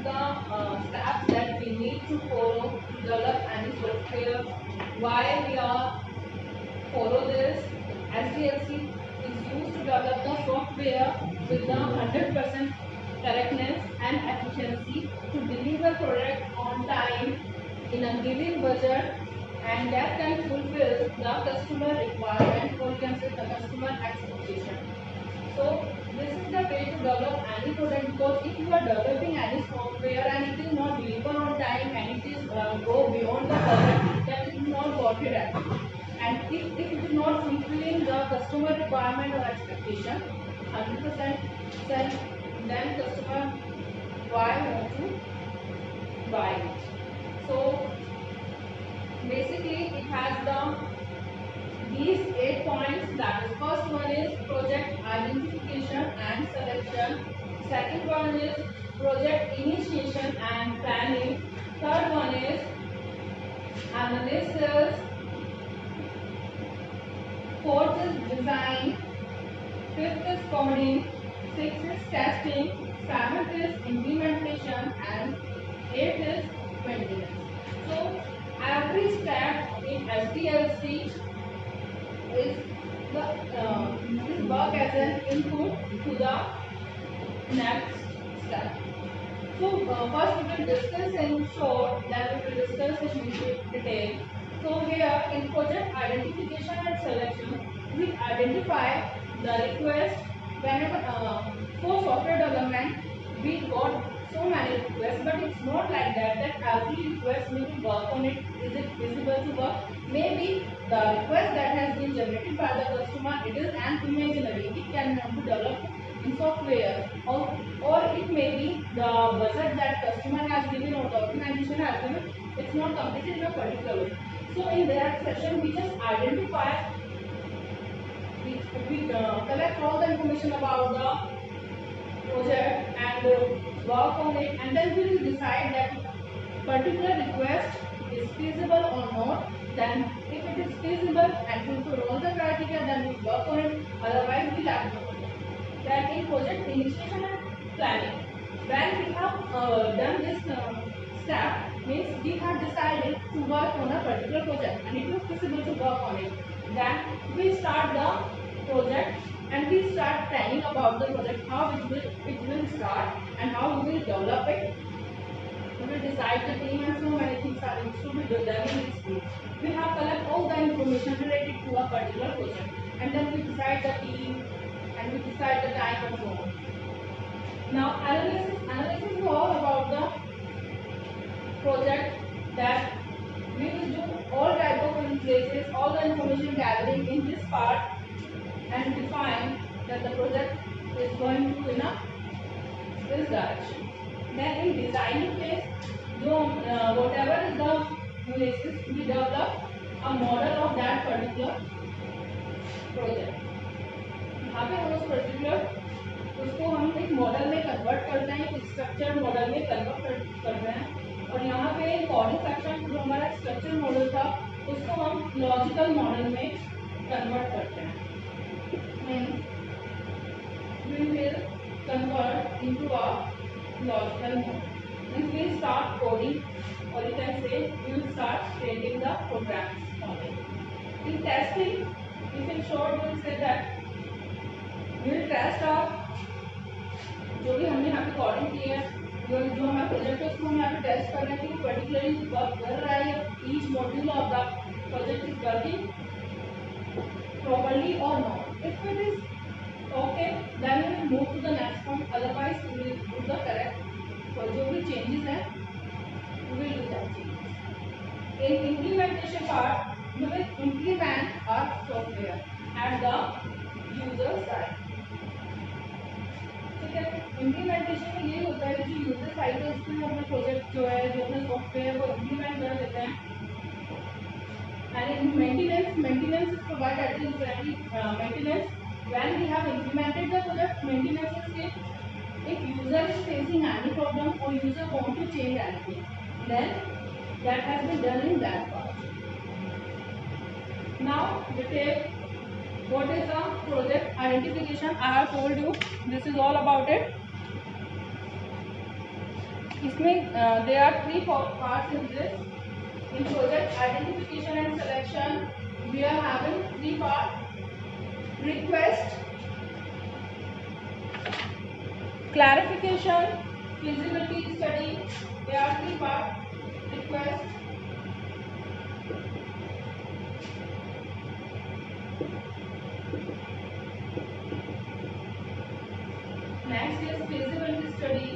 the steps that we need to follow to develop any software. Why we are follow this? SDLC is used to develop the software with the 100% correctness and efficiency to deliver product on time in a given budget, and that can fulfill the customer requirement, or you can say the customer expectation. So this is the way to develop any product, because if you are developing any software and it is not delivered on time and it is go beyond the budget, then it is not worth it. And if it is not fulfilling the customer requirement or expectation 100%, then customer why want to buy it. So basically it has the these 8 points. That is, first one is project identification and selection. Second one is project initiation and planning. Third one is analysis. Fourth is design. Fifth is coding. Sixth is testing. Seventh is implementation, and eighth is maintenance. So every step in SDLC is work as an input to the next step. So first we will discuss in short, then we will discuss in detail. So here in project identification and selection, we identify the request. Whenever for software development, we got so many requests, but it's not like that every request we will work on it. Is it feasible to work? Maybe the request that has been generated by the customer, it is an imaginary. It cannot be developed in software, or it may be the budget that customer has given or the organization has given, it's not completed in a particular way. So in that session, we just identify, we collect all the information about the project and work on it, and then we will decide that particular request is feasible or not. Then if it is feasible and fulfill all the criteria, then we work on it, otherwise we have to. Then in project initiation and planning, when we have done this step, means we have decided to work on a particular project and it was feasible to work on it. Then we start the project and we start planning about the project, how it will start and how we will develop it. We will decide the team, and so many things are to be done in this team. We have collect all the information related to a particular project, and then we decide the team and we decide the time and so on. Now analysis is all about the project, that we will do all type of analysis, all the information gathering in this part, and define that the project is going to in a this direction. Then in designing phase, whatever is the analysis, we develop a model of that particular project. यहाँ पे हम उस particular उसको हम एक model में convert करते हैं, एक स्ट्रक्चर मॉडल में कन्वर्ट कर रहे हैं, और यहाँ पे कोडिंग सेक्शन जो हमारा स्ट्रक्चर मॉडल था उसको हम लॉजिकल मॉडल में कन्वर्ट करते हैं. We will convert into a logical mode. Means we will start coding, or you can say we will start creating the programs on it. In testing, if in short we will say that we will test our जो भी हमने यहाँ पे coding की है, जो हमारा project है उसको हम यहाँ पे टेस्ट कर रहे हैं कि वो पर्टिकुलरली वर्क कर रहा है, each module of the project is working properly or not. If it is okay, then we will move to the next one. Otherwise, we will do the correct. For जो भी changes हैं, we will do that changes. In implementation part, we will implement our software at the user side. ठीक है, implementation में ये होता है कि जो user side है उसमें हम अपना project जो है, जो अपना software है वो implement कर देते हैं. And in maintenance is provided at the user maintenance. When we have implemented the project, maintenance is if user is facing any problem or user want to change anything, then that has been done in that part. Now detail, what is a project identification? I have told you this is all about it. इसमें there are three parts in this. In project identification and selection, we are having three parts: request, clarification, feasibility study. There are three parts: request, next is feasibility study,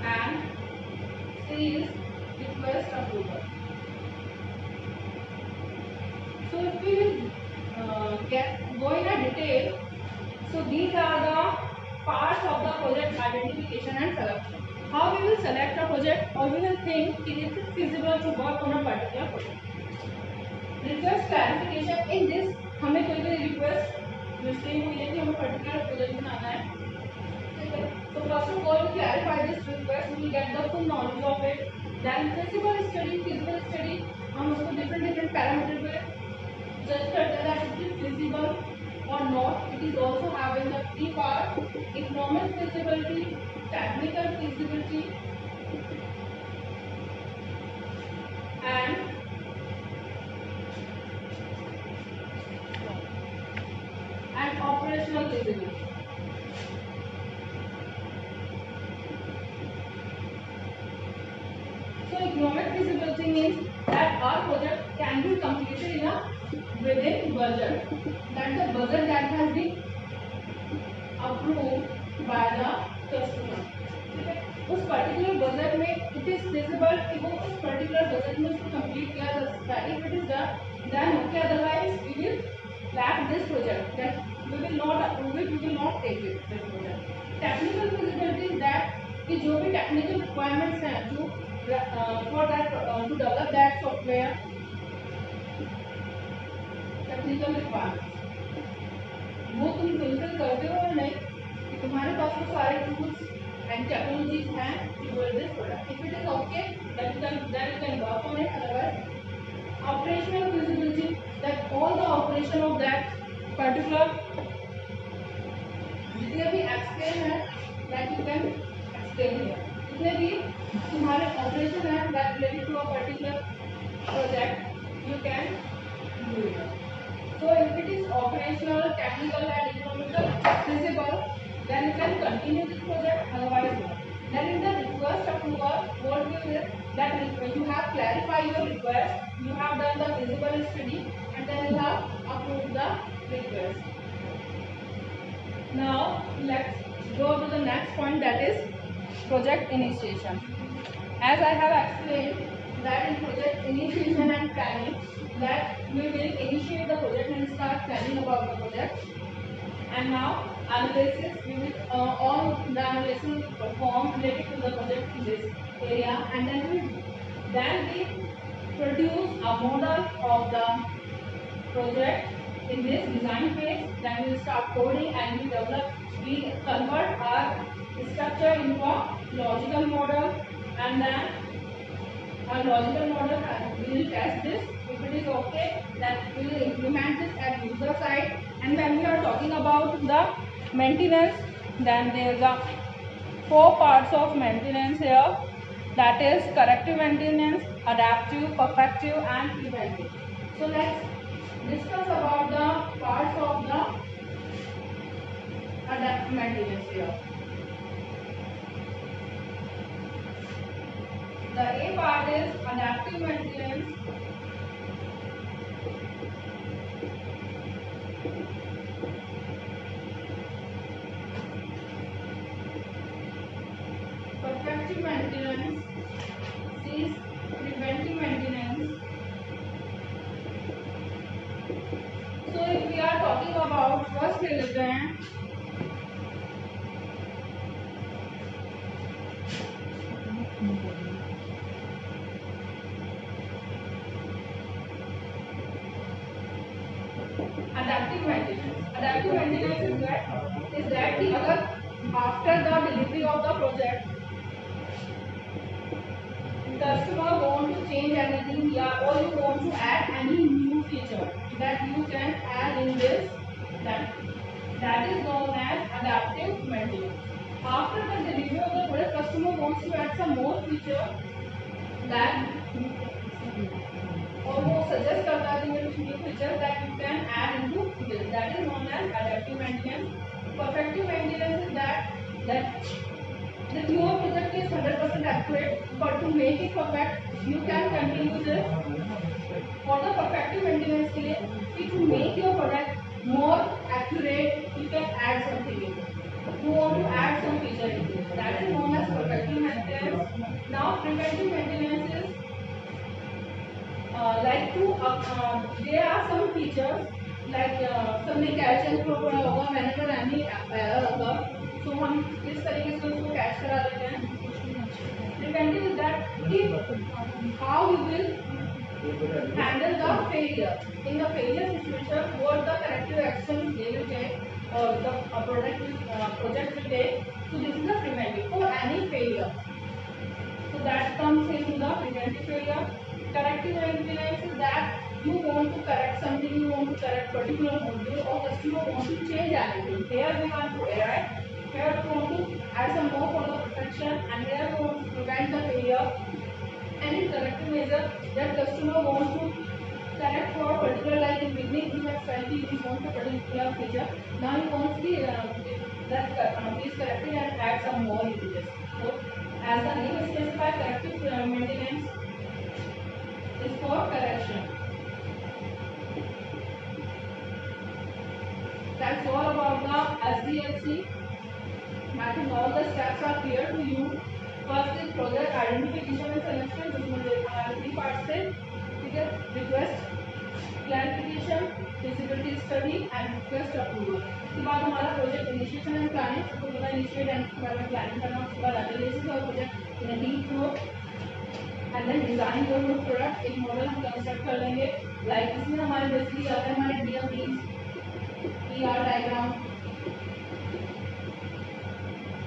and C is request approval. So if we will go in a detail, so these are the parts of the project identification and selection. How we will select a project, or we will think is it feasible to work on a particular project. Request clarification, in this हमें कोई भी request मिलती हुई है कि हमें particular project बनाना है, ठीक है. So first of all we clarify this request, we get the full knowledge of it. Then feasible study हम उसको different पैरामीटर पे judge करते हैं that it is feasible or not. It is also having the three part: economic feasibility, technical feasibility, and operational feasibility. So economic feasibility means that our project can be completed in a within budget, that the budget that has been approved by the customer. ठीक है, उस particular budget में it is feasible कि वो उस particular budget में उसको complete किया जा सकता है. If it is done then okay, otherwise we will lack this project, that we will not approve it, we will not take it this project. Technical feasibility is that कि जो भी technical requirements हैं जो for that to develop that software, technical requirements वो तुम fulfil करते हो और नहीं, कि तुम्हारे पास वो सारे टूल्स एंड टेक्नोलॉजीज हैं to build this product. If it is okay then you can work on it. Otherwise operational feasibility, that all the operation of that particular जितने भी एक्सप्लेन है that you can explain here. जितने भी तुम्हारे operation है that related to a particular project you can do it. So if it is operational, technical and economical feasible, then you can continue this project, otherwise not. Then in the request approval, what we will that you have clarified your request, you have done the feasible study, and then you have approved the request. Now let's go to the next point, that is project initiation. As I have explained that in project initiation and planning, that we will initiate the project and start planning about the project. And now analysis, we will all the analysis will perform related to the project in this area, and then we produce a model of the project in this design phase. Then we will start coding and we convert our structure into a logical model, and then our logical model we will test this. If it is okay, then we will implement this at user side. And when we are talking about the maintenance, then there is a 4 parts of maintenance here, that is corrective maintenance, adaptive, perfective and preventive. So let's discuss about the parts of the adaptive maintenance here. The A part is adaptive maintenance. Perfective maintenance. C is preventive maintenance. So if we are talking about first ले लेते हैं adaptive maintenance. Adaptive maintenance is that कि अगर after the delivery of the project customer want to change anything, yeah, or you want to add any new feature, that you can add in this, that That is known as adaptive maintenance. After the delivery of the product, customer wants to add some more feature that or वो suggest करता है तुम्हें कुछ new features that you can add into this. That is known as adaptive maintenance. Perfective maintenance is that your project is 100% accurate, but to make it perfect, you can continue this. For the perfective maintenance के लिए, if to make your product more accurate, you can add something in it. You want to add some feature in it. That is known as perfective maintenance. Now, preventive maintenance is there are some features like सबने catch and throw पढ़ा होगा whenever any error होगा तो हम किस तरीके से उसको कैच करा देते हैं. Preventive is that how you will handle the failure. In the failure situation, what the corrective action they will take or the project will take. So this is the preventive for any failure. So that comes into the preventive failure. Corrective maintenance is that you want to correct something, you want to correct particular module or customer wants to change anything. Here we want to add, here we want to add some more for the protection, and here we want to prevent the failure. Any corrective measure that customer wants to correct for a particular, like in beginning he has felt he wants a particular feature. Now he wants the that is corrected and add some more into this. So as the name specifies, corrective maintenance is for correction. That's all about the SDLC. I think all the steps are clear to you. First is project identification and selection, जिसमें हमारे 3 parts थे. ठीक है, request, clarification, feasibility study and request approval. उसके बाद हमारा project initiation and planning. सबको पता है initiate and planning करना. उसके बाद analysis और project in a deep flow. And then design your whole product. एक मॉडल हम कंस्ट्रक्ट कर लेंगे. लाइक इसमें हमारे बेसिकली आते हैं हमारे DMDs, ER diagram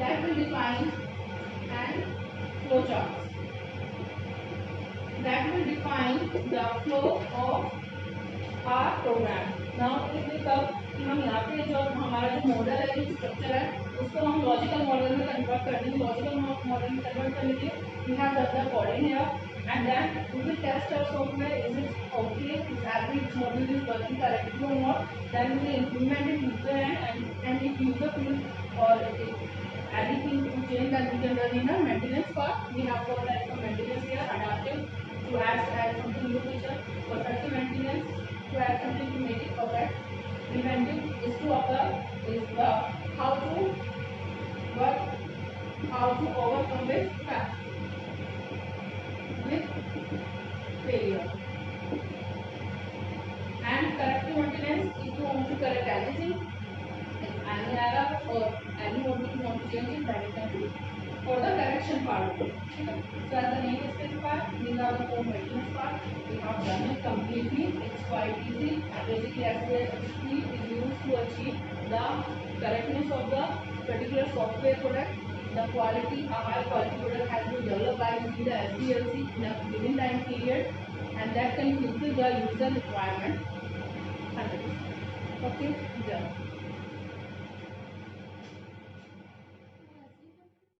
that will define and flow charts that will define the flow of our program. Now इसमें तब कि हम यहाँ पे जो हमारा जो मॉडल है, जो स्ट्रक्चर है, उसको हम लॉजिकल मॉडल में कन्वर्ट कर देंगे. लॉजिकल मॉडल में कन्वर्ट करने के लिए we have done the coding here, and then we will test our software. Is it okay? Is every module is working correctly or not? Then we will implement it user and if user feels or if anything to change, then we can run in a maintenance part. We have four types of maintenance here: adaptive to add something new feature, perfective maintenance to add something to make it perfect, preventive is to occur is the how to work, how to overcome with failure. And corrective maintenance if you want to correct anything, if any error or any module you want to change it, that you can do for the correction part of it. So as the name specifies, these are the 4 maintenance parts. We have done it completely. It's quite easy. Basically, SDLC is used to achieve the correctness of the particular software product. The quality, a high quality product has been developed by using the SDLC in a given time period, and that can fulfill the user requirement 100%. Okay, done.